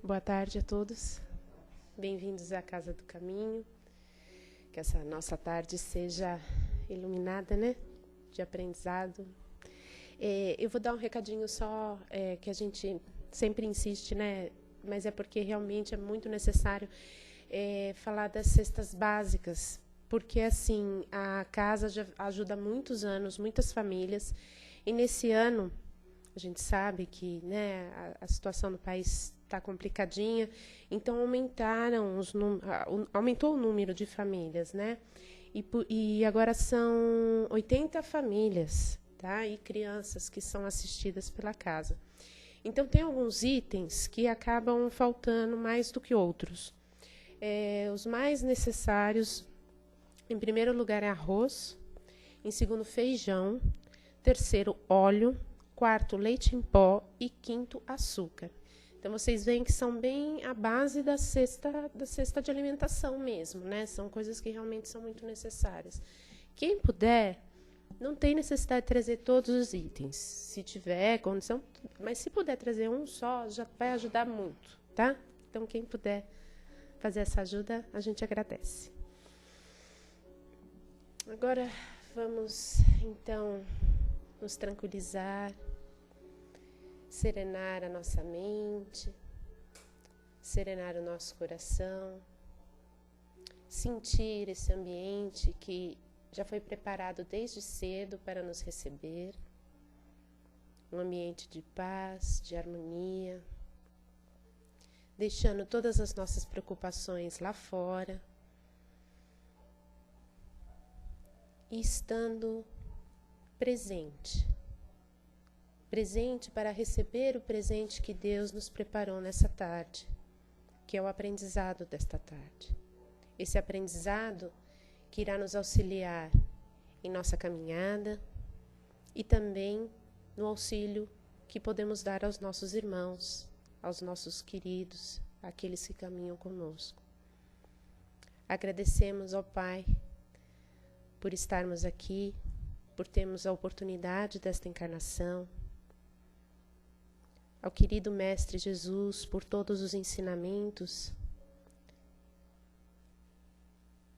Boa tarde a todos. Bem-vindos à Casa do Caminho. Que essa nossa tarde seja iluminada, né? De aprendizado. Eu vou dar um recadinho só, que a gente sempre insiste, né? Mas é porque realmente é muito necessário falar das cestas básicas. Porque, assim, a casa já ajuda há muitos anos, muitas famílias. E nesse ano, a gente sabe que, né, a situação no país está complicadinha, então aumentou o número de famílias, né? E agora são 80 famílias, tá? E crianças que são assistidas pela casa. Então tem alguns itens que acabam faltando mais do que outros. Os mais necessários, em primeiro lugar, é arroz, em segundo, feijão, terceiro, óleo, quarto, leite em pó e quinto, açúcar. Então, vocês veem que são bem a base da cesta de alimentação mesmo, né? São coisas que realmente são muito necessárias. Quem puder, não tem necessidade de trazer todos os itens. Se tiver condição, mas se puder trazer um só, já vai ajudar muito, tá? Então, quem puder fazer essa ajuda, a gente agradece. Agora, vamos, então, nos tranquilizar, serenar a nossa mente, serenar o nosso coração, sentir esse ambiente que já foi preparado desde cedo para nos receber, um ambiente de paz, de harmonia, deixando todas as nossas preocupações lá fora e estando presente para receber o presente que Deus nos preparou nessa tarde, que é o aprendizado desta tarde. Esse aprendizado que irá nos auxiliar em nossa caminhada e também no auxílio que podemos dar aos nossos irmãos, aos nossos queridos, aqueles que caminham conosco. Agradecemos ao Pai por estarmos aqui, por termos a oportunidade desta encarnação, ao querido Mestre Jesus por todos os ensinamentos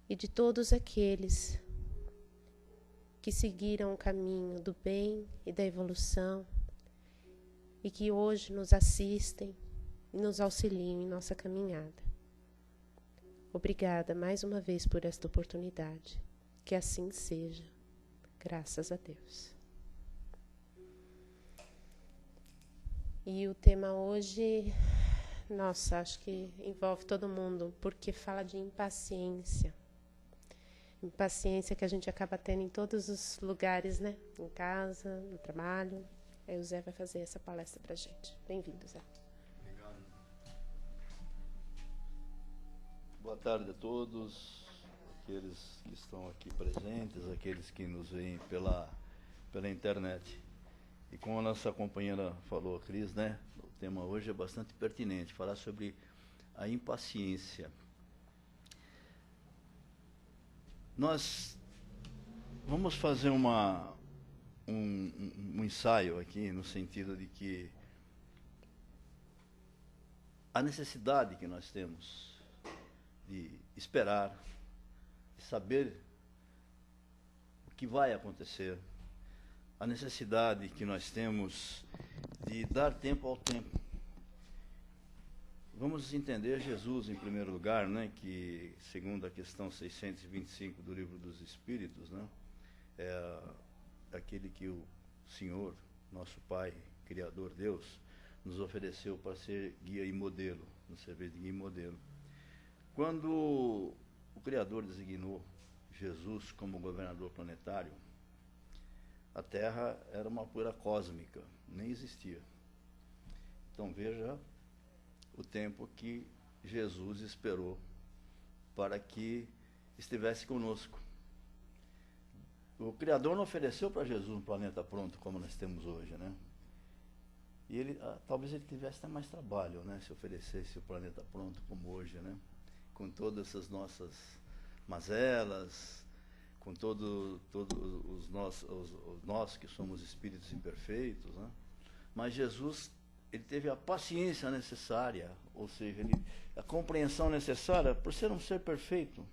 e de todos aqueles que seguiram o caminho do bem e da evolução e que hoje nos assistem e nos auxiliam em nossa caminhada. Obrigada mais uma vez por esta oportunidade. Que assim seja. Graças a Deus. E o tema hoje, nossa, acho que envolve todo mundo, porque fala de impaciência. Impaciência que a gente acaba tendo em todos os lugares, né? Em casa, no trabalho. Aí o Zé vai fazer essa palestra pra gente. Bem-vindo, Zé. Obrigado. Boa tarde a todos, aqueles que estão aqui presentes, aqueles que nos veem pela internet. E como a nossa companheira falou, a Cris, né? O tema hoje é bastante pertinente, falar sobre a impaciência. Nós vamos fazer um ensaio aqui, no sentido de que a necessidade que nós temos de esperar, de saber o que vai acontecer, a necessidade que nós temos de dar tempo ao tempo. Vamos entender Jesus em primeiro lugar, né, que segundo a questão 625 do Livro dos Espíritos, né, é aquele que o Senhor, nosso Pai, Criador Deus, nos ofereceu para ser guia e modelo, nos servir de guia e modelo. Quando o Criador designou Jesus como governador planetário, a Terra era uma poeira cósmica, nem existia. Então veja o tempo que Jesus esperou para que estivesse conosco. O Criador não ofereceu para Jesus um planeta pronto como nós temos hoje, né? E ele, talvez ele tivesse até mais trabalho, né, se oferecesse o planeta pronto como hoje, né? Com todas essas nossas mazelas, com todos nós que somos espíritos imperfeitos, né? Mas Jesus ele teve a paciência necessária, ou seja, a compreensão necessária, por ser um ser perfeito,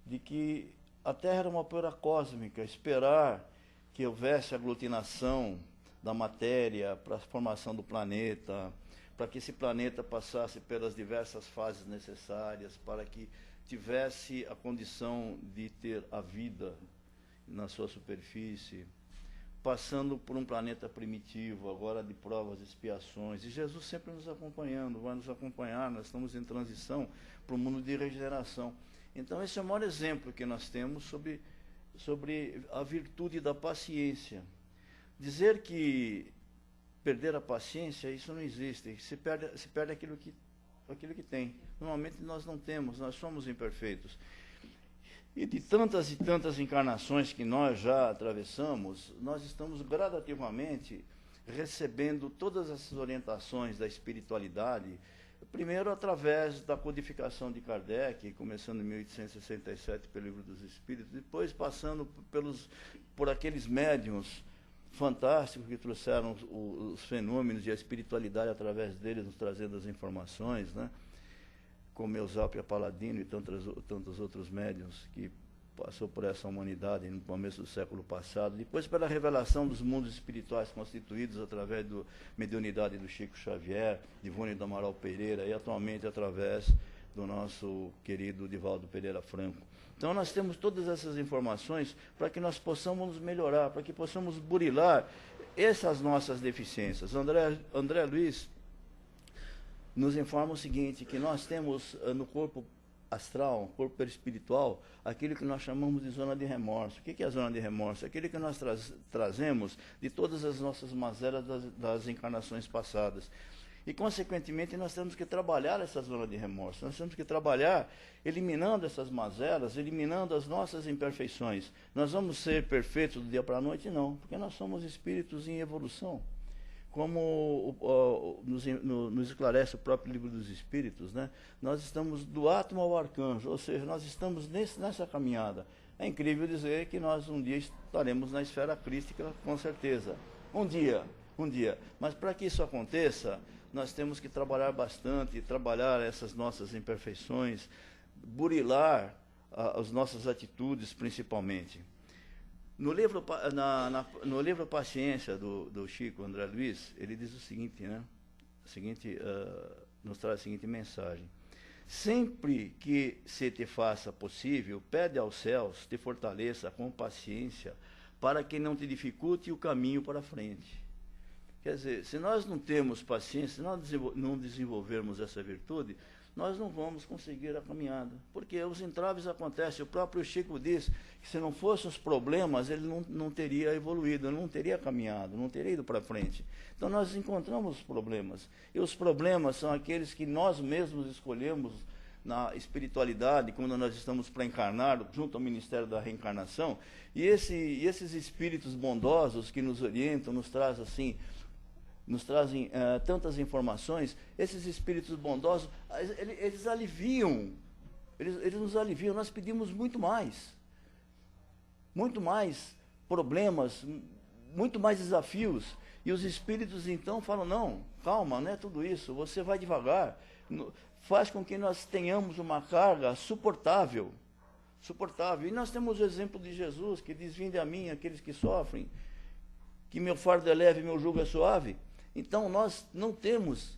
de que a Terra era uma poeira cósmica, esperar que houvesse aglutinação da matéria para a formação do planeta, para que esse planeta passasse pelas diversas fases necessárias, para que tivesse a condição de ter a vida na sua superfície, passando por um planeta primitivo, agora de provas e expiações, e Jesus sempre nos acompanhando, vai nos acompanhar, nós estamos em transição para um mundo de regeneração. Então esse é o maior exemplo que nós temos sobre a virtude da paciência. Dizer que perder a paciência, isso não existe, se perde aquilo que tem. Normalmente nós não temos, nós somos imperfeitos. E de tantas e tantas encarnações que nós já atravessamos, nós estamos gradativamente recebendo todas essas orientações da espiritualidade, primeiro através da codificação de Kardec, começando em 1867 pelo Livro dos Espíritos, depois passando por aqueles médiuns fantásticos que trouxeram os fenômenos e a espiritualidade através deles, nos trazendo as informações, né? Como Eusapia Paladino e tantos outros médiuns que passou por essa humanidade no começo do século passado, depois pela revelação dos mundos espirituais constituídos através da mediunidade do Chico Xavier, de Ivone do Amaral Pereira, e atualmente através do nosso querido Divaldo Pereira Franco. Então nós temos todas essas informações para que nós possamos melhorar, para que possamos burilar essas nossas deficiências. André Luiz nos informa o seguinte, que nós temos no corpo astral, no corpo perispiritual, aquilo que nós chamamos de zona de remorso. O que é a zona de remorso? Aquilo que nós trazemos de todas as nossas mazelas das encarnações passadas. E, consequentemente, nós temos que trabalhar essa zona de remorso. Nós temos que trabalhar eliminando essas mazelas, eliminando as nossas imperfeições. Nós vamos ser perfeitos do dia para a noite? Não, porque nós somos espíritos em evolução. Como nos esclarece o próprio Livro dos Espíritos, né? Nós estamos do átomo ao arcanjo, ou seja, nós estamos nessa caminhada. É incrível dizer que nós um dia estaremos na esfera crística, com certeza. Um dia. Mas para que isso aconteça, nós temos que trabalhar bastante, trabalhar essas nossas imperfeições, burilar as nossas atitudes, principalmente. No livro Paciência, do Chico André Luiz, ele diz o seguinte, né? Nos traz a seguinte mensagem. Sempre que se te faça possível, pede aos céus, te fortaleça com paciência, para que não te dificulte o caminho para frente. Quer dizer, se nós não temos paciência, se nós não desenvolvermos essa virtude, nós não vamos conseguir a caminhada. Porque os entraves acontecem. O próprio Chico diz que se não fossem os problemas, ele não teria evoluído, não teria caminhado, não teria ido para frente. Então nós encontramos os problemas. E os problemas são aqueles que nós mesmos escolhemos na espiritualidade, quando nós estamos para encarnar, junto ao Ministério da Reencarnação. E esses espíritos bondosos que nos orientam, nos trazem tantas informações, esses espíritos bondosos, eles aliviam, eles nos aliviam. Nós pedimos muito mais problemas, muito mais desafios, e os espíritos então falam, não, calma, não é tudo isso, você vai devagar, faz com que nós tenhamos uma carga suportável, e nós temos o exemplo de Jesus, que diz, vinde a mim aqueles que sofrem, que meu fardo é leve e meu jugo é suave. Então nós não temos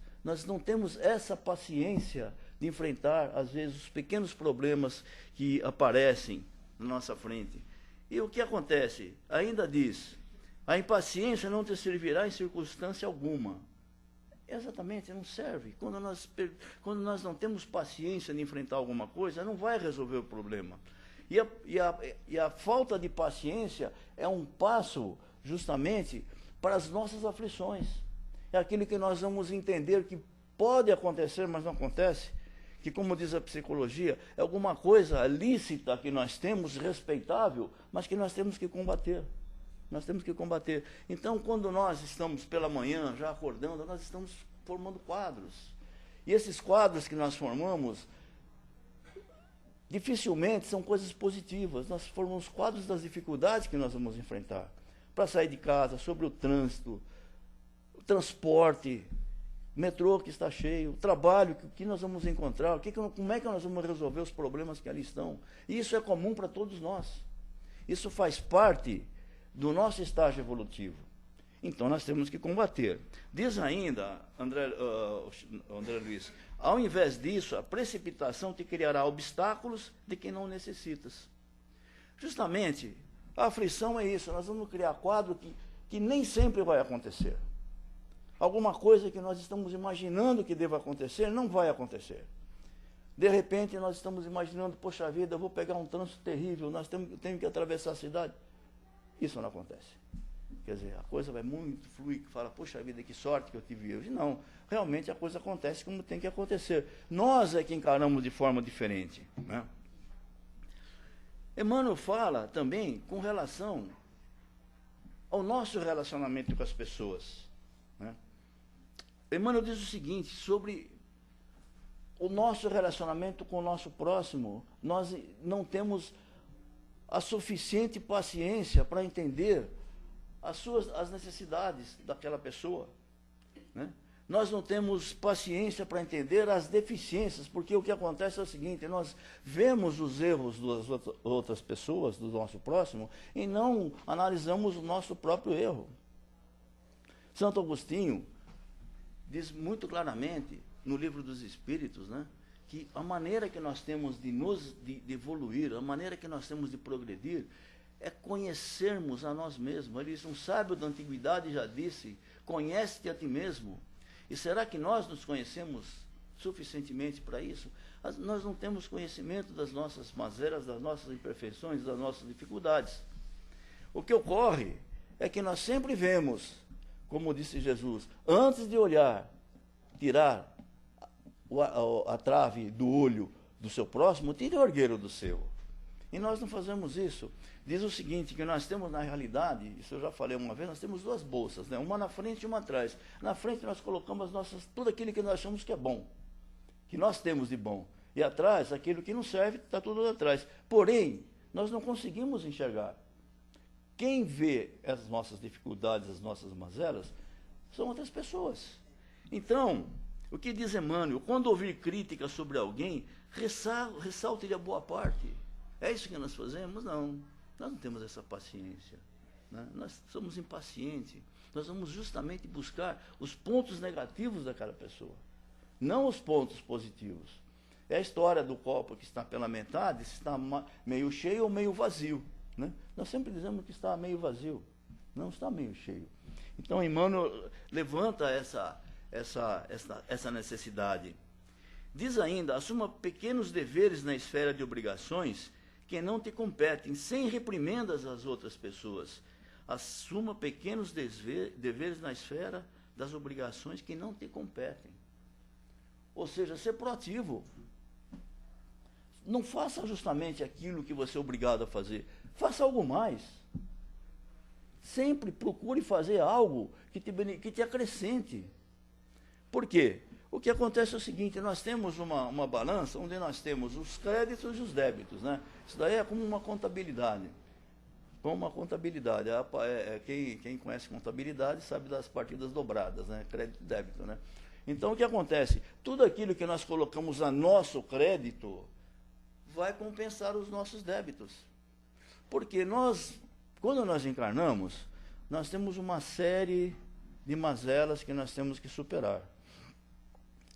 essa paciência de enfrentar, às vezes, os pequenos problemas que aparecem na nossa frente. E o que acontece? Ainda diz, a impaciência não te servirá em circunstância alguma. Exatamente, não serve. Quando nós não temos paciência de enfrentar alguma coisa, não vai resolver o problema. E a falta de paciência é um passo, justamente, para as nossas aflições. É aquilo que nós vamos entender que pode acontecer, mas não acontece. Que, como diz a psicologia, é alguma coisa lícita que nós temos, respeitável, mas que nós temos que combater. Nós temos que combater. Então, quando nós estamos pela manhã, já acordando, nós estamos formando quadros. E esses quadros que nós formamos, dificilmente são coisas positivas. Nós formamos quadros das dificuldades que nós vamos enfrentar. Para sair de casa, sobre o trânsito, o transporte, metrô que está cheio, trabalho, que nós vamos encontrar, como é que nós vamos resolver os problemas que ali estão. E isso é comum para todos nós. Isso faz parte do nosso estágio evolutivo. Então, nós temos que combater. Diz ainda, André Luiz, ao invés disso, a precipitação te criará obstáculos de que não necessitas. Justamente, a aflição é isso, nós vamos criar quadro que nem sempre vai acontecer. Alguma coisa que nós estamos imaginando que deva acontecer, não vai acontecer. De repente, nós estamos imaginando, poxa vida, eu vou pegar um trânsito terrível, tenho que atravessar a cidade. Isso não acontece. Quer dizer, a coisa vai muito fluir, que fala, poxa vida, que sorte que eu tive hoje. Não, realmente a coisa acontece como tem que acontecer. Nós é que encaramos de forma diferente, né? Emmanuel fala também com relação ao nosso relacionamento com as pessoas, né? Emmanuel diz o seguinte, sobre o nosso relacionamento com o nosso próximo, nós não temos a suficiente paciência para entender as necessidades daquela pessoa, né? Nós não temos paciência para entender as deficiências, porque o que acontece é o seguinte, nós vemos os erros das outras pessoas, do nosso próximo, e não analisamos o nosso próprio erro. Santo Agostinho diz muito claramente, no Livro dos Espíritos, né, que a maneira que nós temos de evoluir, a maneira que nós temos de progredir, é conhecermos a nós mesmos. Ele diz, um sábio da antiguidade já disse, conhece-te a ti mesmo. E será que nós nos conhecemos suficientemente para isso? Nós não temos conhecimento das nossas mazelas, das nossas imperfeições, das nossas dificuldades. O que ocorre é que nós sempre vemos, como disse Jesus, antes de olhar, tirar a trave do olho do seu próximo, tire o orgueiro do seu. E nós não fazemos isso. Diz o seguinte, que nós temos na realidade, isso eu já falei uma vez, nós temos duas bolsas, né? Uma na frente e uma atrás. Na frente nós colocamos tudo aquilo que nós achamos que é bom, que nós temos de bom. E atrás, aquilo que não serve, está tudo atrás. Porém, nós não conseguimos enxergar. Quem vê as nossas dificuldades, as nossas mazelas, são outras pessoas. Então, o que diz Emmanuel? Quando ouvir críticas sobre alguém, ressalte-lhe a boa parte. É isso que nós fazemos? Não. Nós não temos essa paciência, né? Nós somos impacientes. Nós vamos justamente buscar os pontos negativos daquela pessoa, não os pontos positivos. É a história do copo que está pela metade, se está meio cheio ou meio vazio, né? Nós sempre dizemos que está meio vazio, não está meio cheio. Então, Emmanuel levanta essa necessidade. Diz ainda, assuma pequenos deveres na esfera de obrigações que não te competem, sem reprimendas às outras pessoas. Assuma pequenos deveres na esfera das obrigações que não te competem. Ou seja, ser proativo. Não faça justamente aquilo que você é obrigado a fazer. Faça algo mais. Sempre procure fazer algo que te acrescente. Por quê? O que acontece é o seguinte, nós temos uma balança onde nós temos os créditos e os débitos, né? Isso daí é como uma contabilidade. Como uma contabilidade. Quem conhece contabilidade sabe das partidas dobradas, né? Crédito e débito, né? Então, o que acontece? Tudo aquilo que nós colocamos a nosso crédito vai compensar os nossos débitos. Porque quando nós encarnamos, nós temos uma série de mazelas que nós temos que superar.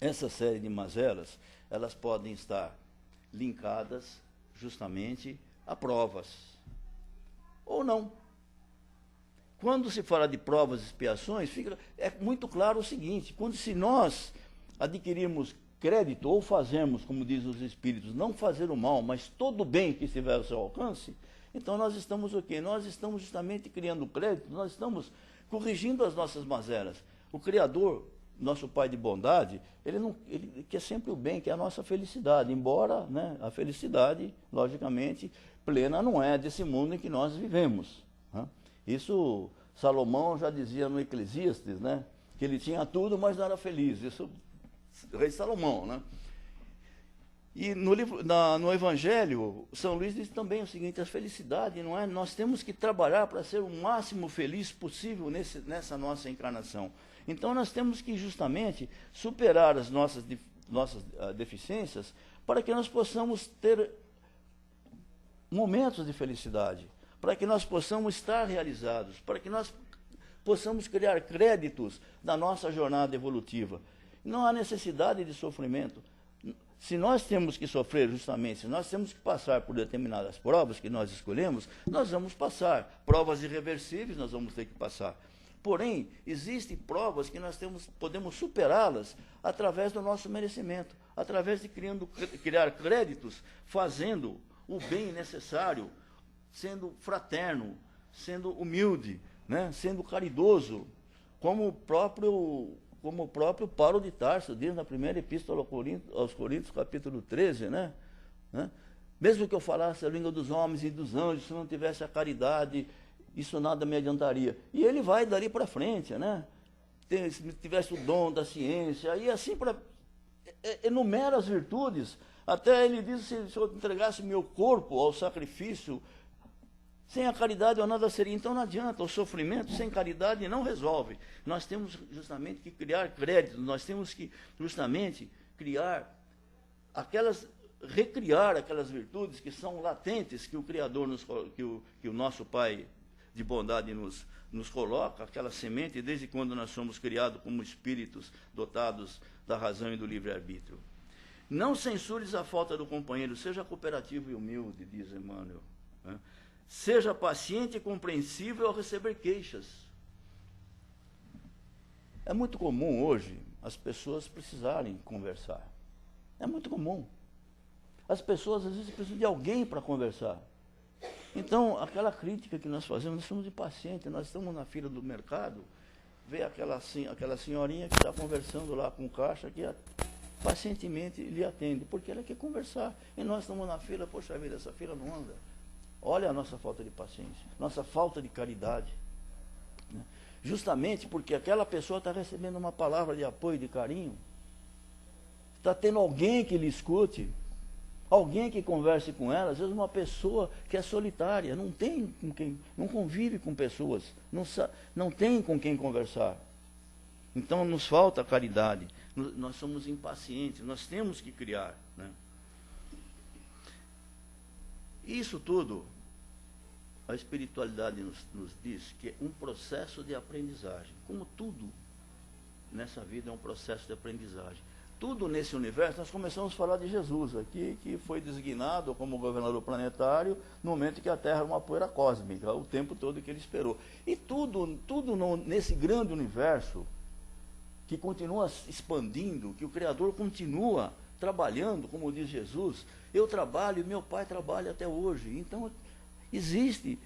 Essa série de mazelas, elas podem estar linkadas justamente a provas, ou não. Quando se fala de provas e expiações, é muito claro o seguinte, se nós adquirirmos crédito, ou fazemos, como dizem os Espíritos, não fazer o mal, mas todo o bem que estiver ao seu alcance, então nós estamos o quê? Nós estamos justamente criando crédito, nós estamos corrigindo as nossas mazelas. O Criador, nosso Pai de bondade, ele quer sempre o bem, quer a nossa felicidade, embora, né, a felicidade, logicamente, plena não é desse mundo em que nós vivemos, né? Isso Salomão já dizia no Eclesiastes, né, que ele tinha tudo, mas não era feliz. Isso o rei Salomão, né? E no Evangelho, São Luís diz também o seguinte: a felicidade, não é? Nós temos que trabalhar para ser o máximo feliz possível nessa nossa encarnação. Então nós temos que justamente superar as nossas deficiências para que nós possamos ter momentos de felicidade, para que nós possamos estar realizados, para que nós possamos criar créditos da nossa jornada evolutiva. Não há necessidade de sofrimento. Se nós temos que sofrer justamente, se nós temos que passar por determinadas provas que nós escolhemos, nós vamos passar. Provas irreversíveis nós vamos ter que passar. Porém, existem provas que nós podemos superá-las através do nosso merecimento, através de criar créditos, fazendo o bem necessário, sendo fraterno, sendo humilde, né? Sendo caridoso, como o próprio Paulo de Tarso diz na primeira epístola aos Coríntios, capítulo 13, né? Mesmo que eu falasse a língua dos homens e dos anjos, se não tivesse a caridade, isso nada me adiantaria. E ele vai dali para frente, né? Se tivesse o dom da ciência, e assim enumera as virtudes. Até ele diz: se eu entregasse meu corpo ao sacrifício, sem a caridade eu nada seria. Então não adianta, o sofrimento sem caridade não resolve. Nós temos justamente que criar créditos, nós temos que justamente recriar aquelas virtudes que são latentes, que o Criador, que o nosso Pai de bondade nos coloca, aquela semente, desde quando nós somos criados como espíritos dotados da razão e do livre-arbítrio. Não censures a falta do companheiro, seja cooperativo e humilde, diz Emmanuel, né? Seja paciente e compreensível ao receber queixas. É muito comum hoje as pessoas precisarem conversar. É muito comum. As pessoas às vezes precisam de alguém para conversar. Então, aquela crítica que nós fazemos, nós somos impacientes, nós estamos na fila do mercado, vê aquela senhorinha que está conversando lá com o caixa, que pacientemente lhe atende, porque ela quer conversar. E nós estamos na fila, poxa vida, essa fila não anda. Olha a nossa falta de paciência, nossa falta de caridade. Né? Justamente porque aquela pessoa está recebendo uma palavra de apoio, de carinho, está tendo alguém que lhe escute, alguém que converse com ela. Às vezes uma pessoa que é solitária, não convive com pessoas, não tem com quem conversar. Então nos falta caridade, nós somos impacientes, nós temos que criar, né? Isso tudo, a espiritualidade nos diz que é um processo de aprendizagem. Como tudo nessa vida é um processo de aprendizagem. Tudo nesse universo, nós começamos a falar de Jesus aqui, que foi designado como governador planetário no momento que a Terra era uma poeira cósmica, o tempo todo que ele esperou. E tudo nesse grande universo, que continua expandindo, que o Criador continua trabalhando, como diz Jesus, eu trabalho e meu Pai trabalha até hoje. Então, existe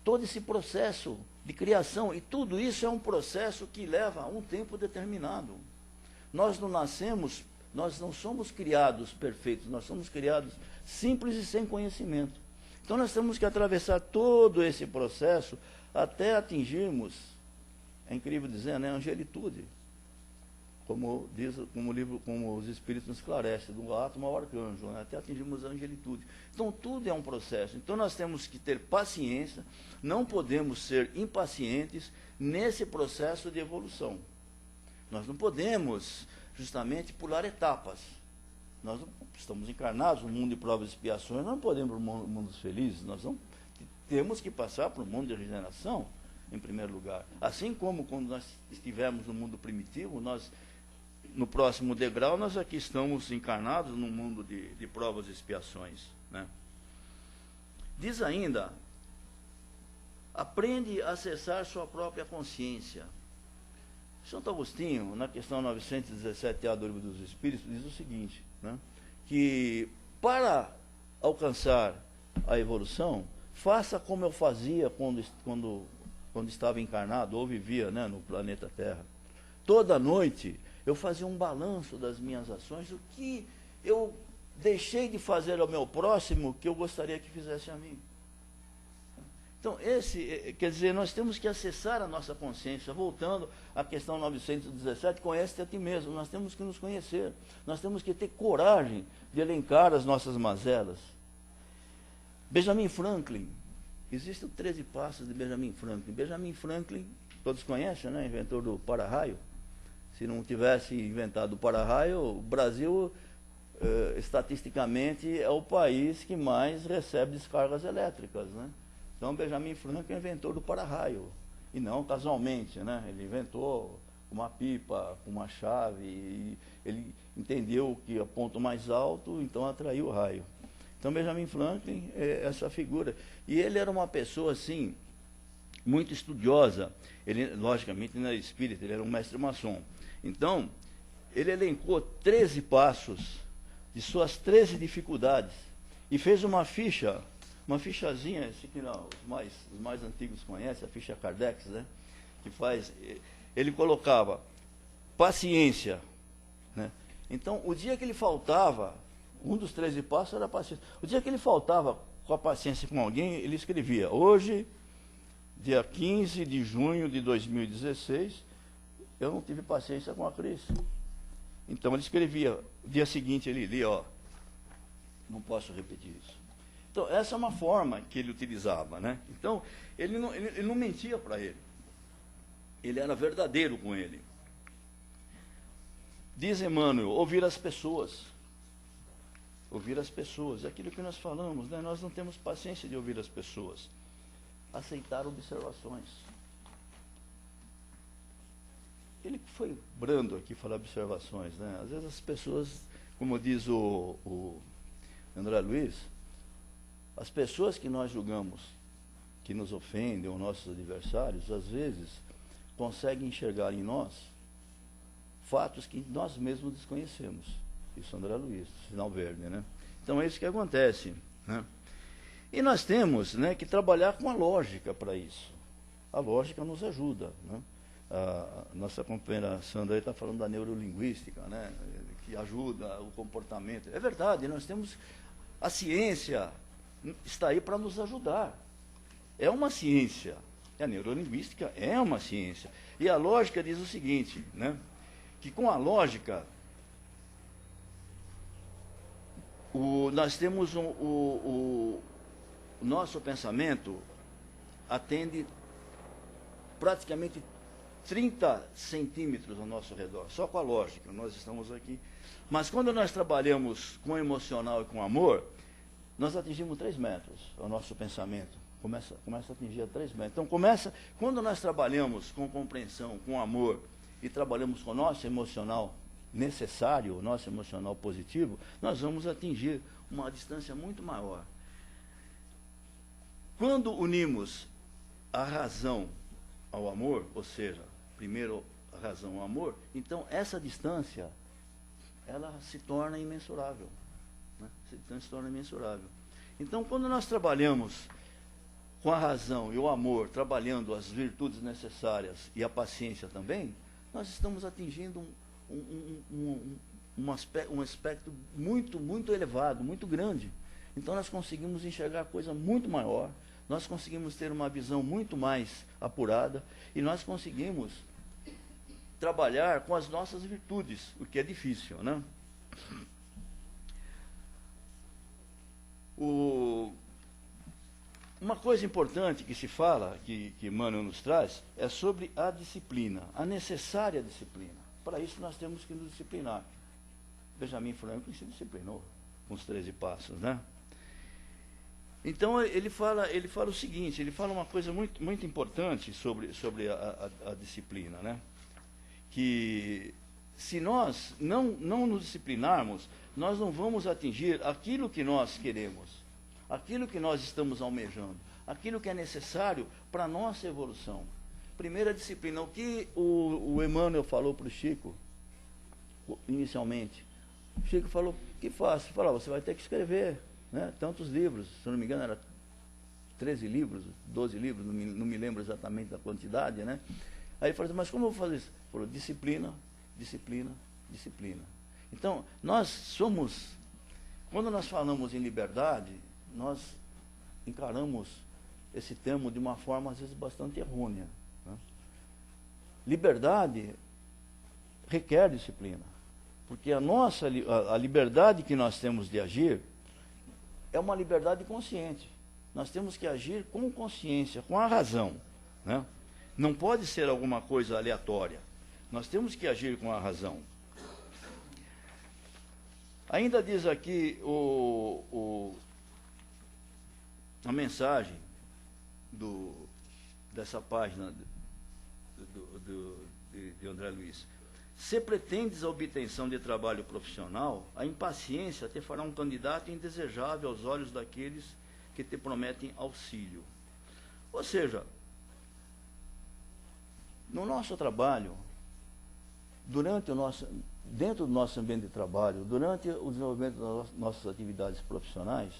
todo esse processo de criação, e tudo isso é um processo que leva a um tempo determinado. Nós não somos criados perfeitos, nós somos criados simples e sem conhecimento. Então nós temos que atravessar todo esse processo até atingirmos, é incrível dizer, né, a angelitude. Como os Espíritos nos esclarecem, do átomo ao arcanjo, né, até atingirmos a angelitude. Então tudo é um processo. Então nós temos que ter paciência, não podemos ser impacientes nesse processo de evolução. Nós não podemos justamente pular etapas. Nós estamos encarnados no mundo de provas e expiações, nós não podemos para o mundo dos felizes, temos que passar para o mundo de regeneração, em primeiro lugar. Assim como quando nós estivemos no mundo primitivo, no próximo degrau, nós aqui estamos encarnados no mundo de provas e expiações, né? Diz ainda, aprende a acessar sua própria consciência. Santo Agostinho, na questão 917A do Livro dos Espíritos, diz o seguinte, né, que para alcançar a evolução, faça como eu fazia quando estava encarnado ou vivia, né, no planeta Terra. Toda noite eu fazia um balanço das minhas ações, o que eu deixei de fazer ao meu próximo que eu gostaria que fizesse a mim. Então, quer dizer, nós temos que acessar a nossa consciência, voltando à questão 917, conhece-te a ti mesmo, nós temos que nos conhecer, nós temos que ter coragem de elencar as nossas mazelas. Benjamin Franklin, existem 13 passos de Benjamin Franklin. Benjamin Franklin, todos conhecem, né? Inventor do para-raio. Se não tivesse inventado o para-raio, o Brasil, estatisticamente, é o país que mais recebe descargas elétricas, né? Então, Benjamin Franklin é o inventor do para-raio. E não casualmente, né? Ele inventou uma pipa, uma chave, e ele entendeu que a ponto mais alto, então atraiu o raio. Então, Benjamin Franklin é essa figura. E ele era uma pessoa, assim, muito estudiosa. Ele, logicamente, não era espírita, ele era um mestre maçom. Então, ele elencou 13 passos de suas 13 dificuldades e fez uma fichazinha, esse que não, os mais antigos conhecem, a ficha Kardec, né? Que faz, ele colocava paciência, né? Então, o dia que ele faltava, um dos 13 passos era a paciência. O dia que ele faltava com a paciência com alguém, ele escrevia: hoje, dia 15 de junho de 2016, eu não tive paciência com a Cris. Então ele escrevia, dia seguinte ele lia, ó, não posso repetir isso. Então essa é uma forma que ele utilizava, né? Então ele não mentia para ele. Ele era verdadeiro com ele. Diz Emmanuel, ouvir as pessoas. Ouvir as pessoas, é aquilo que nós falamos, né? Nós não temos paciência de ouvir as pessoas. Aceitar observações. Ele foi brando aqui falar observações, né? Às vezes as pessoas, como diz o André Luiz, as pessoas que nós julgamos, que nos ofendem, ou nossos adversários, às vezes conseguem enxergar em nós fatos que nós mesmos desconhecemos. Isso André Luiz, sinal verde, né? Então é isso que acontece, né? E nós temos, né, que trabalhar com a lógica para isso. A lógica nos ajuda, né? A nossa companheira Sandra está falando da neurolinguística, né, que ajuda o comportamento. É verdade, nós temos... A ciência está aí para nos ajudar. É uma ciência. A neurolinguística é uma ciência. E a lógica diz o seguinte, né, que com a lógica, nós temos o nosso pensamento atende praticamente 30 centímetros ao nosso redor, só com a lógica, nós estamos aqui. Mas quando nós trabalhamos com o emocional e com o amor, nós atingimos 3 metros, o nosso pensamento. Começa a atingir a 3 metros. Então quando nós trabalhamos com compreensão, com amor, e trabalhamos com o nosso emocional necessário, o nosso emocional positivo, nós vamos atingir uma distância muito maior. Quando unimos a razão ao amor, ou seja, primeiro a razão ao amor, então essa distância, ela se torna imensurável. Né? Se torna imensurável. Então, quando nós trabalhamos com a razão e o amor, trabalhando as virtudes necessárias e a paciência também, nós estamos atingindo um aspecto muito, muito elevado, muito grande. Então, nós conseguimos enxergar coisa muito maior, nós conseguimos ter uma visão muito mais apurada e nós conseguimos trabalhar com as nossas virtudes, o que é difícil, né? Uma coisa importante que se fala, que Emmanuel nos traz, é sobre a disciplina, a necessária disciplina. Para isso nós temos que nos disciplinar. Benjamin Franklin se disciplinou com os 13 passos, né? Então ele fala o seguinte, ele fala uma coisa muito, muito importante sobre a disciplina, né? Que se nós não nos disciplinarmos, nós não vamos atingir aquilo que nós queremos, aquilo que nós estamos almejando, aquilo que é necessário para a nossa evolução. Primeira disciplina, o que o Emmanuel falou para o Chico, inicialmente. O Chico falou, que fácil, falou, você vai ter que escrever, né, tantos livros, se eu não me engano era 13 livros, 12 livros, não me lembro exatamente da quantidade, né? Aí ele falou, mas como eu vou fazer isso? Ele falou, disciplina, disciplina, disciplina. Então, quando nós falamos em liberdade, nós encaramos esse termo de uma forma, às vezes, bastante errônea, né? Liberdade requer disciplina, porque a liberdade que nós temos de agir é uma liberdade consciente. Nós temos que agir com consciência, com a razão, né? Não pode ser alguma coisa aleatória. Nós temos que agir com a razão. Ainda diz aqui a mensagem dessa página de André Luiz. Se pretendes a obtenção de trabalho profissional, a impaciência te fará um candidato indesejável aos olhos daqueles que te prometem auxílio. Ou seja, no nosso trabalho, dentro do nosso ambiente de trabalho, durante o desenvolvimento das nossas atividades profissionais,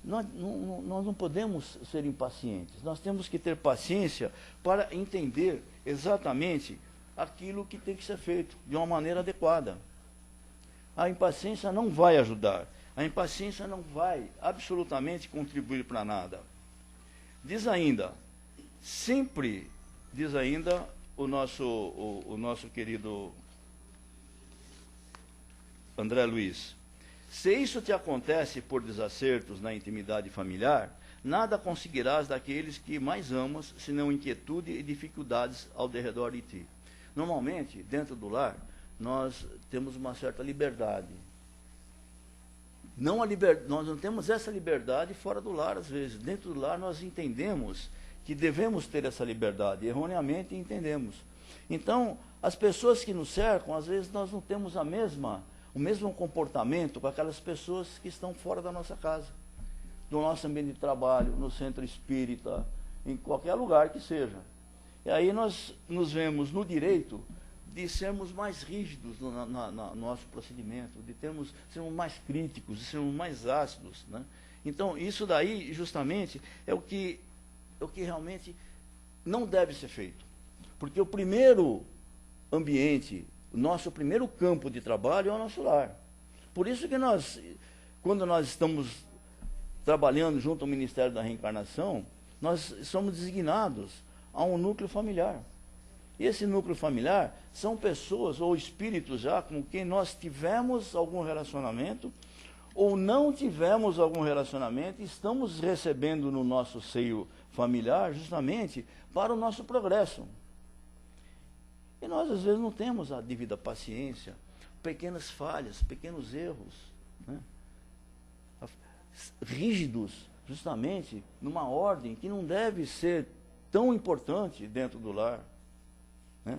nós não podemos ser impacientes. Nós temos que ter paciência para entender exatamente aquilo que tem que ser feito de uma maneira adequada. A impaciência não vai ajudar. A impaciência não vai absolutamente contribuir para nada. Diz ainda o nosso querido André Luiz: se isso te acontece por desacertos na intimidade familiar, nada conseguirás daqueles que mais amas, senão inquietude e dificuldades ao derredor de ti. Normalmente, dentro do lar, nós temos uma certa liberdade. Nós não temos essa liberdade fora do lar, às vezes. Dentro do lar, nós entendemos que devemos ter essa liberdade. Erroneamente entendemos. Então, as pessoas que nos cercam, às vezes nós não temos o mesmo comportamento com aquelas pessoas que estão fora da nossa casa, do nosso ambiente de trabalho, no centro espírita, em qualquer lugar que seja. E aí nós nos vemos no direito de sermos mais rígidos no nosso procedimento, de sermos mais críticos, de sermos mais ácidos, né? Então, isso daí, justamente, é o que realmente não deve ser feito. Porque o primeiro ambiente, o nosso primeiro campo de trabalho é o nosso lar. Por isso que quando nós estamos trabalhando junto ao Ministério da Reencarnação, nós somos designados a um núcleo familiar. E esse núcleo familiar são pessoas ou espíritos já com quem nós tivemos algum relacionamento ou não tivemos algum relacionamento e estamos recebendo no nosso seio familiar justamente para o nosso progresso. E nós, às vezes, não temos a devida paciência, pequenas falhas, pequenos erros, né? Rígidos, justamente, numa ordem que não deve ser tão importante dentro do lar, né?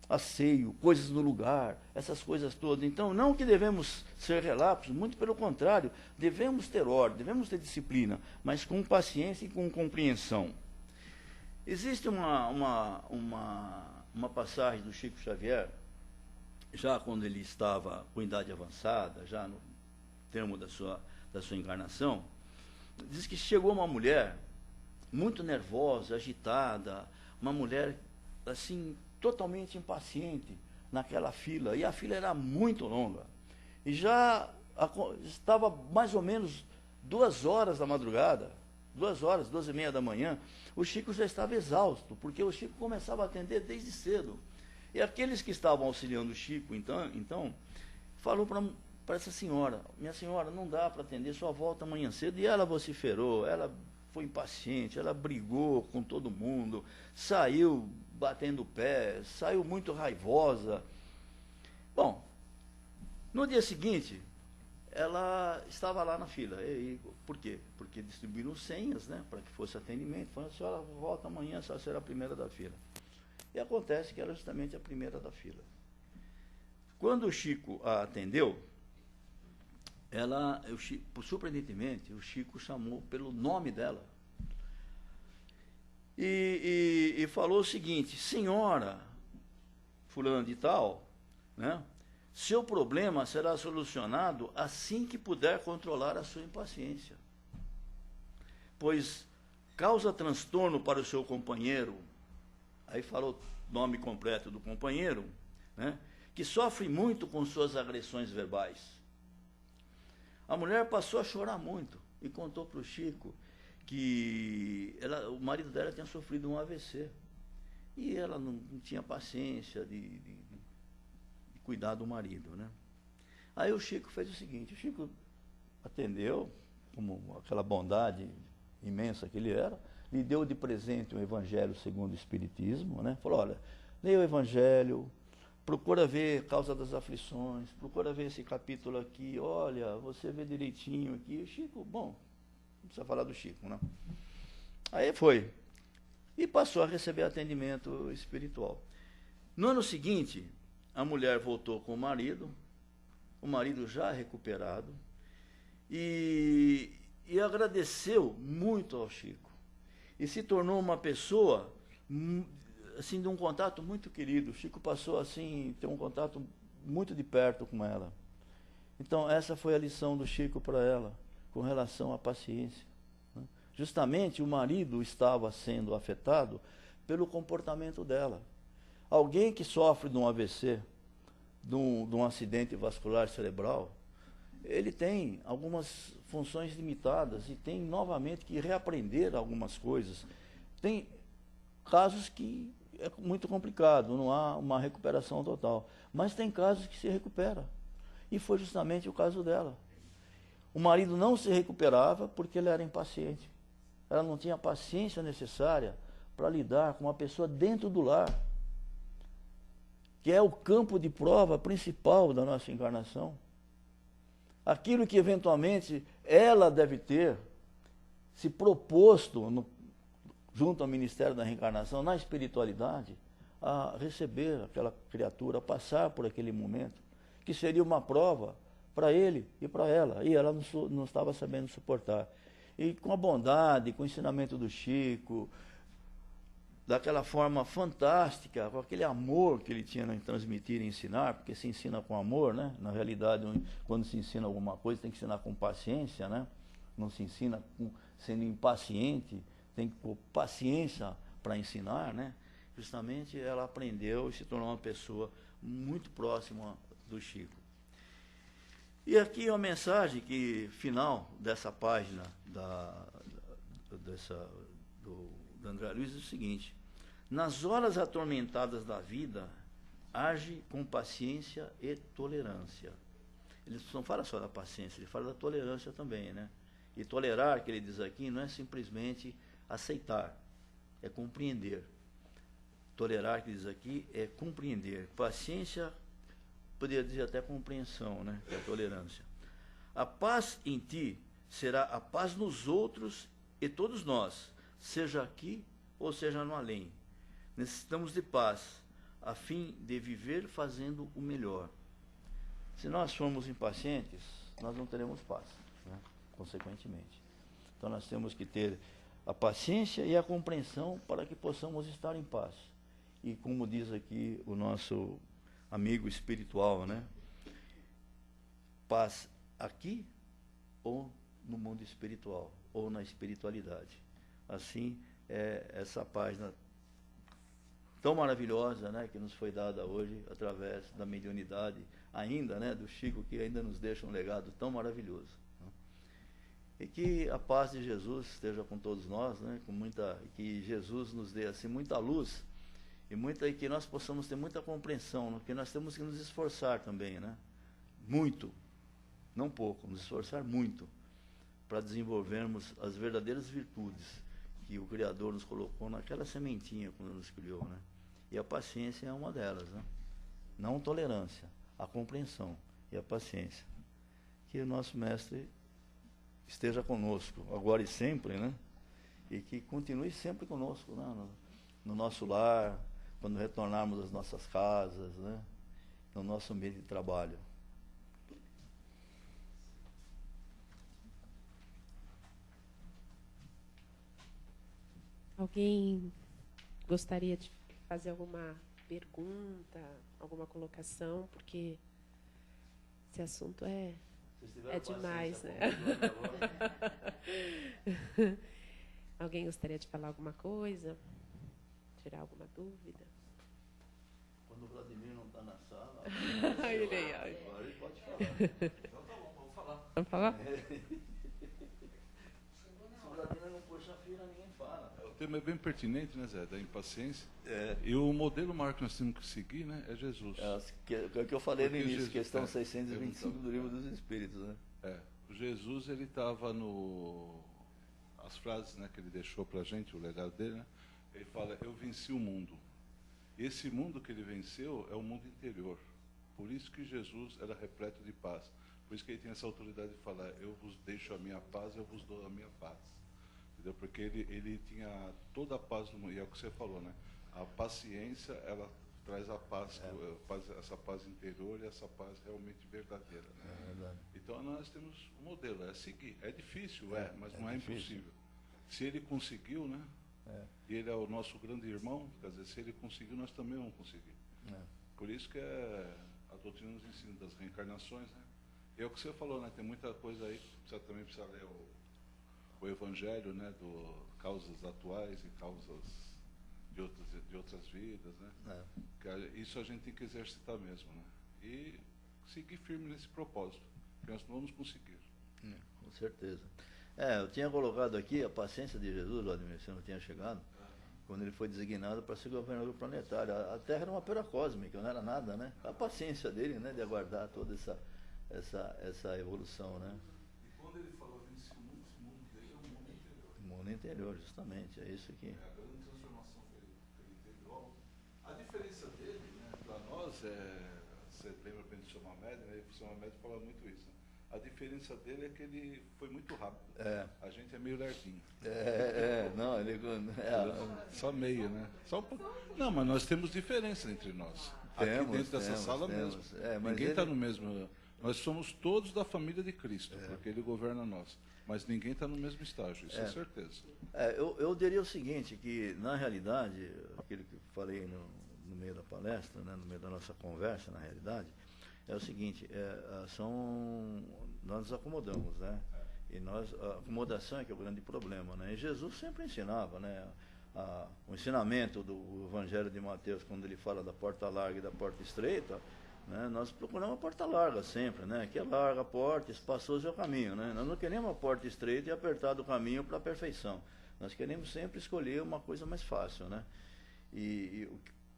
Asseio, coisas no lugar, essas coisas todas. Então, não que devemos ser relapsos, muito pelo contrário, devemos ter ordem, devemos ter disciplina, mas com paciência e com compreensão. Existe uma passagem do Chico Xavier, já quando ele estava com idade avançada, já no termo da sua encarnação, diz que chegou uma mulher muito nervosa, agitada, uma mulher assim totalmente impaciente naquela fila, e a fila era muito longa. E já estava mais ou menos 2 horas da madrugada, 2 horas, 2h30 da manhã, o Chico já estava exausto, porque o Chico começava a atender desde cedo. E aqueles que estavam auxiliando o Chico, então falou para essa senhora: minha senhora, não dá para atender, só volta amanhã cedo. E ela vociferou, ela foi impaciente, ela brigou com todo mundo, saiu batendo o pé, saiu muito raivosa. Bom, no dia seguinte, ela estava lá na fila. E por quê? Porque distribuíram senhas, né, para que fosse atendimento. Falaram: a senhora volta amanhã, a senhora será a primeira da fila. E acontece que era justamente a primeira da fila. Quando o Chico a atendeu, surpreendentemente, o Chico chamou pelo nome dela. E falou o seguinte: senhora fulana de tal, né, seu problema será solucionado assim que puder controlar a sua impaciência, pois causa transtorno para o seu companheiro. Aí falou o nome completo do companheiro, né, que sofre muito com suas agressões verbais. A mulher passou a chorar muito e contou para o Chico que o marido dela tinha sofrido um AVC. E ela não tinha paciência de cuidar do marido, né? Aí o Chico fez o seguinte, o Chico atendeu, como aquela bondade imensa que ele era, lhe deu de presente o Evangelho segundo o Espiritismo, né? Falou, olha, leia o Evangelho, procura ver Causa das Aflições, procura ver esse capítulo aqui, olha, você vê direitinho aqui. O Chico, bom, não precisa falar do Chico, né? Aí foi. E passou a receber atendimento espiritual. No ano seguinte, a mulher voltou com o marido já recuperado, e agradeceu muito ao Chico. E se tornou uma pessoa, assim, de um contato muito querido. O Chico passou, assim, a ter um contato muito de perto com ela. Então, essa foi a lição do Chico para ela, com relação à paciência. Justamente o marido estava sendo afetado pelo comportamento dela. Alguém que sofre de um AVC, de um acidente vascular cerebral, ele tem algumas funções limitadas e tem novamente que reaprender algumas coisas. Tem casos que é muito complicado, não há uma recuperação total. Mas tem casos que se recupera. E foi justamente o caso dela. O marido não se recuperava porque ele era impaciente. Ela não tinha a paciência necessária para lidar com uma pessoa dentro do lar, que é o campo de prova principal da nossa encarnação. Aquilo que eventualmente ela deve ter se proposto junto ao Ministério da Reencarnação, na espiritualidade, a receber aquela criatura, a passar por aquele momento, que seria uma prova para ele e para ela, e ela não estava sabendo suportar. E com a bondade, com o ensinamento do Chico, daquela forma fantástica, com aquele amor que ele tinha em transmitir e ensinar, porque se ensina com amor, né? Na realidade, quando se ensina alguma coisa, tem que ensinar com paciência, né? Não se ensina sendo impaciente, tem que pôr paciência para ensinar, né? Justamente ela aprendeu e se tornou uma pessoa muito próxima do Chico. E aqui uma mensagem final dessa página do André Luiz é o seguinte: nas horas atormentadas da vida, age com paciência e tolerância. Ele não fala só da paciência, ele fala da tolerância também, né? E tolerar, que ele diz aqui, não é simplesmente aceitar, é compreender. Tolerar, que ele diz aqui, é compreender. Paciência, poderia dizer até compreensão, né? É a tolerância. A paz em ti será a paz nos outros e todos nós, seja aqui ou seja no além. Necessitamos de paz, a fim de viver fazendo o melhor. Se nós formos impacientes, nós não teremos paz, né? Consequentemente. Então nós temos que ter a paciência e a compreensão para que possamos estar em paz. E como diz aqui o nosso amigo espiritual, né? Paz aqui ou no mundo espiritual, ou na espiritualidade. Assim, é essa página tão maravilhosa, né, que nos foi dada hoje através da mediunidade ainda, né, do Chico, que ainda nos deixa um legado tão maravilhoso, né? E que a paz de Jesus esteja com todos nós, né, que Jesus nos dê assim muita luz e que nós possamos ter muita compreensão, né, que nós temos que nos esforçar também, né, muito, não pouco, nos esforçar muito para desenvolvermos as verdadeiras virtudes que o Criador nos colocou naquela sementinha quando nos criou, né? E a paciência é uma delas, né? Não a tolerância, a compreensão e a paciência. Que o nosso Mestre esteja conosco, agora e sempre, né? E que continue sempre conosco, né? No nosso lar, quando retornarmos às nossas casas, né? No nosso meio de trabalho. Alguém gostaria de fazer alguma pergunta, alguma colocação? Porque esse assunto é demais, né? Alguém gostaria de falar alguma coisa? Tirar alguma dúvida? Quando o Vladimir não está na sala, agora ele pode falar. Então tá bom, vamos falar. Vamos falar? Se o Vladimir não puxa tema é bem pertinente, né, Zé, da impaciência. É. E o modelo maior que nós temos que seguir, né, é Jesus. É o que eu falei no Porque início, Jesus- questão é, 625 do Livro dos Espíritos, né? O Jesus, ele estava no... As frases, né, que ele deixou para a gente, o legado dele, né, ele fala, eu venci o mundo. Esse mundo que ele venceu é o mundo interior. Por isso que Jesus era repleto de paz. Por isso que ele tem essa autoridade de falar, eu vos deixo a minha paz, eu vos dou a minha paz. Entendeu? Porque ele tinha toda a paz do mundo. E é o que você falou, né? A paciência, ela traz a paz, essa paz interior e essa paz realmente verdadeira. Né? É verdade. Então nós temos um modelo, é seguir. É difícil, mas não é difícil. impossível. Se ele conseguiu, né? E ele é o nosso grande irmão, quer dizer, se ele conseguiu, nós também vamos conseguir. Por isso que a doutrina nos ensina das reencarnações, né? E é o que você falou, né? Tem muita coisa aí que você também precisa ler o Evangelho, né? Do causas atuais e causas de outras vidas, né? Isso a gente tem que exercitar mesmo, né? E seguir firme nesse propósito, que nós vamos conseguir. Com certeza. Eu tinha colocado aqui a paciência de Jesus, Vladimir, você não tinha chegado, quando ele foi designado para ser governador planetário. A Terra era uma poeira cósmica, não era nada, né? A paciência dele, né, de aguardar toda essa evolução, né? E quando ele falou venci o mundo, esse mundo dele é o mundo interior. O mundo interior, justamente, é isso aqui. É a grande transformação que ele teve logo. A diferença dele, né, para nós, você lembra bem do Sr. Mamed, né? O Sr. Mamed fala muito isso. Né? A diferença dele é que ele foi muito rápido. A gente é meio lerdinho. Não, ele... Só meio, né? Só um pouco. Não, mas nós temos diferença entre nós. Aqui dentro dessa sala mesmo. Ninguém está no mesmo... Nós somos todos da família de Cristo, porque ele governa nós. Mas ninguém está no mesmo estágio, isso é certeza. Eu diria o seguinte, que na realidade, aquilo que eu falei no meio da palestra, né, no meio da nossa conversa, na realidade, é o seguinte, nós nos acomodamos, né? E a acomodação é que é o grande problema, né? E Jesus sempre ensinava, né? O ensinamento do Evangelho de Mateus, quando ele fala da porta larga e da porta estreita, né, nós procuramos a porta larga sempre, né? Que é larga a porta, espaçoso é o caminho, né? Nós não queremos a porta estreita e apertado o caminho para a perfeição. Nós queremos sempre escolher uma coisa mais fácil, né? E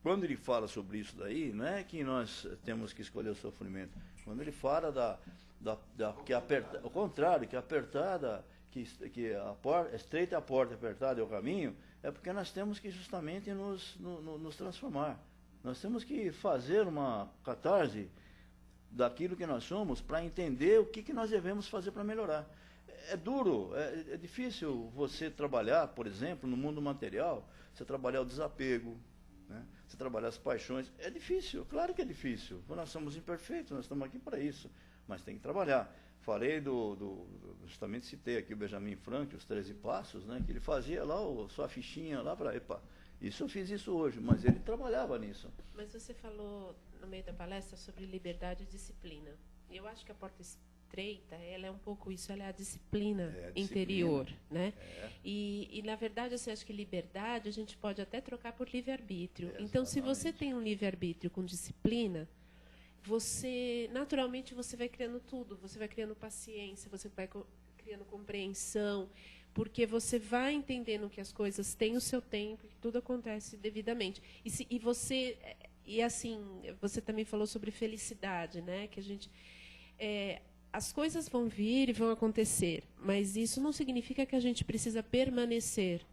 quando ele fala sobre isso daí, não é que nós temos que escolher o sofrimento. Quando ele fala o contrário, que apertada, que a porta, estreita é a porta, apertada é o caminho, é porque nós temos que justamente nos transformar. Nós temos que fazer uma catarse daquilo que nós somos para entender o que nós devemos fazer para melhorar. É duro, é difícil você trabalhar, por exemplo, no mundo material, você trabalhar o desapego, né? Você trabalhar as paixões. É difícil, claro que é difícil. Nós somos imperfeitos, nós estamos aqui para isso, mas tem que trabalhar. Falei justamente citei aqui o Benjamin Franklin, os 13 passos, né? Que ele fazia lá sua fichinha lá para... Isso eu fiz isso hoje, mas ele trabalhava nisso. Mas você falou no meio da palestra sobre liberdade e disciplina. E eu acho que a porta estreita, ela é um pouco isso, ela é a disciplina interior, né? E na verdade, assim, acho que liberdade a gente pode até trocar por livre-arbítrio. Então, se você tem um livre-arbítrio com disciplina, naturalmente você vai criando tudo, você vai criando paciência, você vai criando compreensão, porque você vai entendendo que as coisas têm o seu tempo, que tudo acontece devidamente. E assim, você também falou sobre felicidade, né? Que a gente as coisas vão vir e vão acontecer, mas isso não significa que a gente precisa permanecer.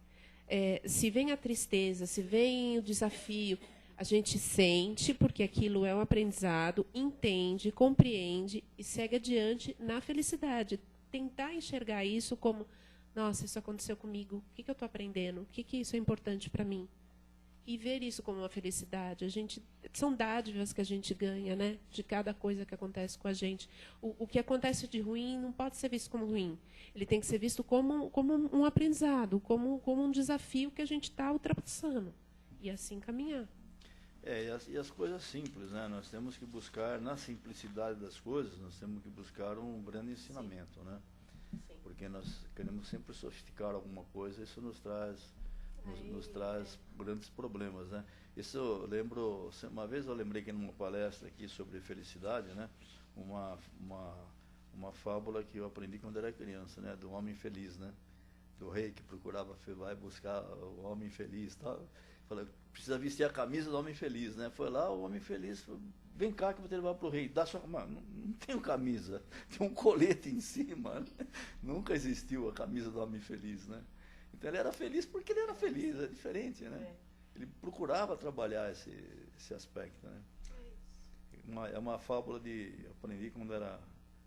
Se vem a tristeza, se vem o desafio, a gente sente, porque aquilo é um aprendizado, entende, compreende e segue adiante na felicidade. Tentar enxergar isso como, nossa, isso aconteceu comigo, o que eu estou aprendendo? O que isso é importante para mim? E ver isso como uma felicidade. São dádivas que a gente ganha, né? De cada coisa que acontece com a gente. O que acontece de ruim não pode ser visto como ruim. Ele tem que ser visto como um aprendizado, como um desafio que a gente está ultrapassando. E assim caminhar. E as coisas simples, né? Nós temos que buscar, na simplicidade das coisas, nós temos que buscar um grande ensinamento, né? Porque nós queremos sempre sofisticar alguma coisa, isso nos traz grandes problemas, né? Isso eu lembro, uma vez eu lembrei que numa palestra aqui sobre felicidade, né? Uma fábula que eu aprendi quando era criança, né? Do homem feliz, né? do rei que procurava, vai buscar o homem feliz, tal. Falou, precisa vestir a camisa do homem feliz, né? Foi lá, o homem feliz falou, vem cá que eu vou te levar para o rei. Dá sua, mano, não tenho camisa, tem um colete em cima. Né? Nunca existiu a camisa do homem feliz, né? Então ele era feliz porque ele era feliz, é diferente, né? Ele procurava trabalhar esse aspecto, né? É uma fábula eu aprendi quando era...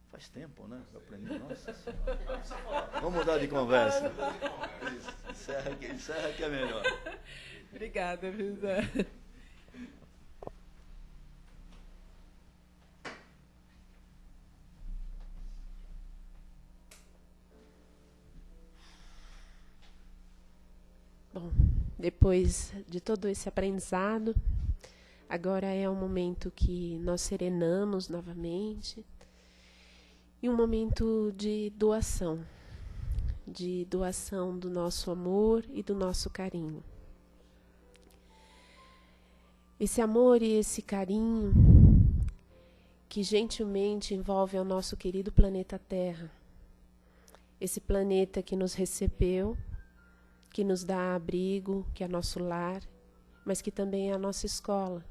Faz tempo, né? Eu aprendi, nossa senhora. Vamos mudar de conversa. Encerra que é melhor. Obrigada, Visa. Bom, depois de todo esse aprendizado, agora é um momento que nós serenamos novamente e um momento de doação do nosso amor e do nosso carinho. Esse amor e esse carinho que gentilmente envolve ao nosso querido planeta Terra, esse planeta que nos recebeu, que nos dá abrigo, que é nosso lar, mas que também é a nossa escola,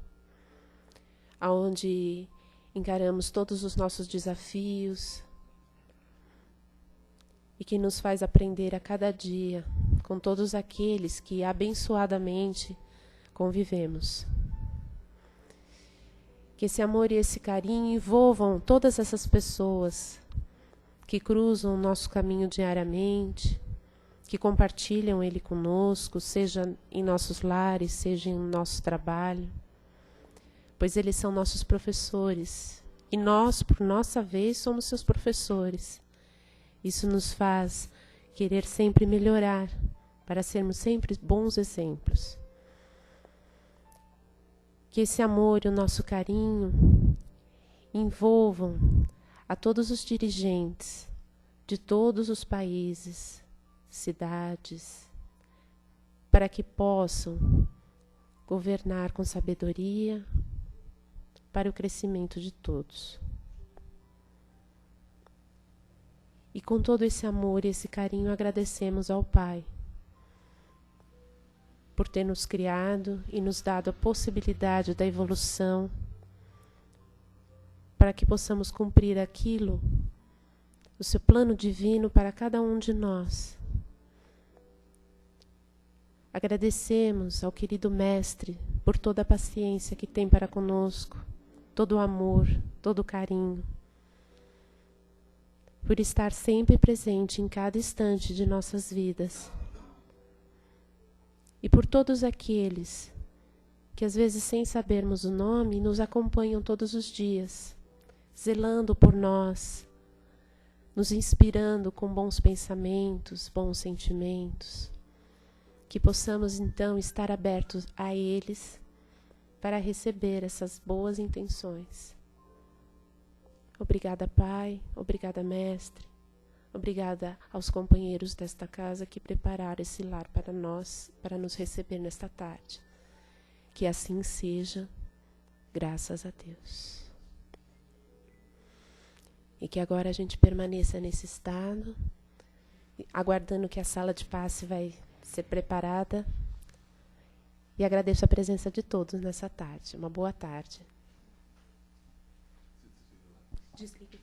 aonde encaramos todos os nossos desafios e que nos faz aprender a cada dia com todos aqueles que abençoadamente convivemos. Que esse amor e esse carinho envolvam todas essas pessoas que cruzam o nosso caminho diariamente, que compartilham ele conosco, seja em nossos lares, seja em nosso trabalho, pois eles são nossos professores e nós, por nossa vez, somos seus professores. Isso nos faz querer sempre melhorar, para sermos sempre bons exemplos. Que esse amor e o nosso carinho envolvam a todos os dirigentes de todos os países, cidades, para que possam governar com sabedoria para o crescimento de todos. E com todo esse amor e esse carinho agradecemos ao Pai por ter nos criado e nos dado a possibilidade da evolução para que possamos cumprir aquilo, o seu plano divino para cada um de nós. Agradecemos ao querido Mestre por toda a paciência que tem para conosco, todo o amor, todo o carinho, por estar sempre presente em cada instante de nossas vidas. E por todos aqueles que, às vezes sem sabermos o nome, nos acompanham todos os dias, zelando por nós, nos inspirando com bons pensamentos, bons sentimentos, que possamos então estar abertos a eles para receber essas boas intenções. Obrigada, Pai, obrigada, Mestre, obrigada aos companheiros desta casa que prepararam esse lar para nós, para nos receber nesta tarde. Que assim seja, graças a Deus. E que agora a gente permaneça nesse estado, aguardando que a sala de passe vai ser preparada. E agradeço a presença de todos nessa tarde. Uma boa tarde. Desliga.